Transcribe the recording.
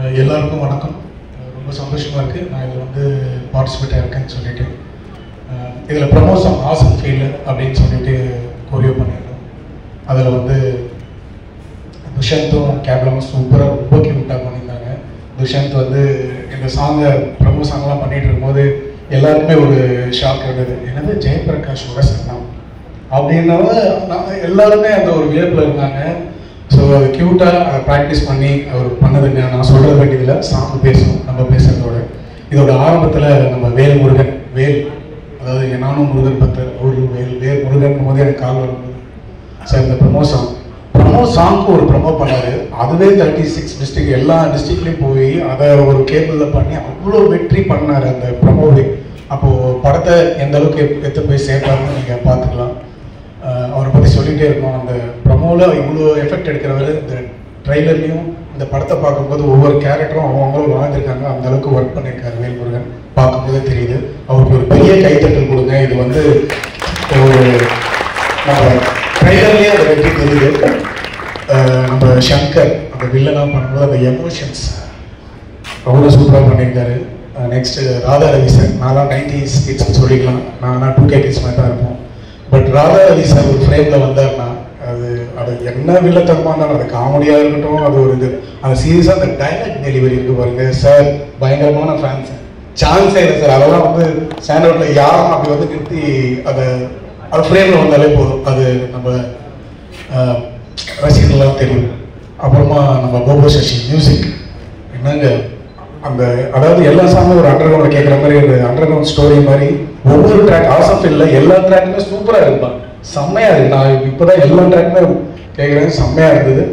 எல்லாருக்கும் வணக்கம். ரொம்ப சந்தோஷமாக இருக்குது நான் இதில் வந்து பார்ட்டிசிபேட் ஆகிருக்கேன்னு சொல்லிட்டு. இதில் ப்ரமோஷன் ஆசம் ஃபீல் அப்படின்னு சொல்லிட்டு கொரியோ பண்ணியிருந்தோம். அதில் வந்து துஷந்தும் கேப்லமும் சூப்பராக ரொம்ப க்யூட்டாக பண்ணியிருந்தாங்க. துஷந்த் வந்து இந்த சாங்கை ப்ரமோ சாங்லாம் பண்ணிகிட்டு இருக்கும்போது எல்லாருக்குமே ஒரு ஷாக் இருந்தது. என்னது ஜெயபிரகாஷோட சங்கம் அப்படின்னவ எல்லாருமே அந்த ஒரு வியப்பில் இருந்தாங்க. ஸோ அது க்யூட்டாக அதை ப்ராக்டிஸ் பண்ணி அவர் பண்ணதுங்க. நான் சொல்கிற வேண்டியதில் சாங் பேசணும் நம்ம பேசுகிறதோட. இதோட ஆரம்பத்தில் நம்ம வேல் முருகன் அதாவது இங்கே நானும் முருகன் பக்தர் ஒரு வேல் முருகன் போது எனக்கு கால் வரும்போது சார் இந்த ப்ரமோ சாங்க்கு ஒரு ப்ரமோ பண்ணார். அதுவே 36 டிஸ்ட்ரிக்ட் எல்லா டிஸ்ட்ரிக்ட்லேயும் போய் அதை ஒரு கேபிளில் பண்ணி அவ்வளோ வெற்றி பண்ணார் அந்த ப்ரமோவே. அப்போது படத்தை எந்த அளவுக்கு எடுத்து போய் சேர்த்தாருன்னு நீங்கள் பார்த்துக்கலாம். அவரை பற்றி சொல்லிகிட்டே இருக்கோம். அந்த ப்ரமோவில் இவ்வளோ எஃபெக்ட் எடுக்கிறவர் இந்த ட்ரெய்லர்லையும் இந்த படத்தை பார்க்கும்போது ஒவ்வொரு கேரக்டரும் அவங்களும் வாழ்ந்துருக்காங்க. அந்த அளவுக்கு ஒர்க் பண்ணியிருக்காரு வேல்முருகன். பார்க்கும்போதே தெரியுது. அவருக்கு ஒரு பெரிய கைத்தட்டல் கொடுங்க. இது வந்து ஒரு நம்ம ட்ரெய்லர்லேயே அதை வெற்றி தெரியுது. நம்ம சங்கர் அந்த வில்லனாக பண்ணும்போது அந்த எமோஷன்ஸ் அவ்வளோ சூப்பராக பண்ணியிருக்காரு. Next Radha Ravi sir. நான்லாம் 90s கிட்ஸ்ன்னு சொல்லிக்கலாம். நான்லாம் 2K கிட்ஸ் மாதிரி தான் இருப்போம். பட் ராதா ரவி சார் ஒரு ஃப்ரேமில் வந்தார்னா அது என்ன வில்லத்தனமாக இருந்தாலும் அது காமெடியாக இருக்கட்டும், அது ஒரு இது அந்த சீரியஸாக அந்த டைலாக் டெலிவரி இருக்கு பாருங்க சார், பயங்கரமான ஃபேன்ஸ். சான்ஸே இல்லை சார். அதெல்லாம் வந்து ஸ்டாண்டர்டில் யாரும் அப்படி வந்து நிறுத்தி அது ஃப்ரேமில் வந்தாலே போதும். அது நம்ம ரசிகர்கள்லாம் தெரியும். அப்புறமா நம்ம கோபோ சசி மியூசிக் என்னங்க அந்த அதாவது எல்லா சாங்கும் ஒரு அண்டர் கிரவுண்டில் கேட்குற மாதிரி ஒரு அண்டர் கிரவுண்ட் ஸ்டோரி மாதிரி ஒவ்வொரு ட்ராக் ஆசம் ஃபீல்டில் எல்லா ட்ராக்குமே சூப்பராக இருப்பான். செம்மையாக இருக்குது. நான் இப்போ தான் எல்லா ட்ராக்குமே கேட்குறேன். செம்மையாக இருந்தது.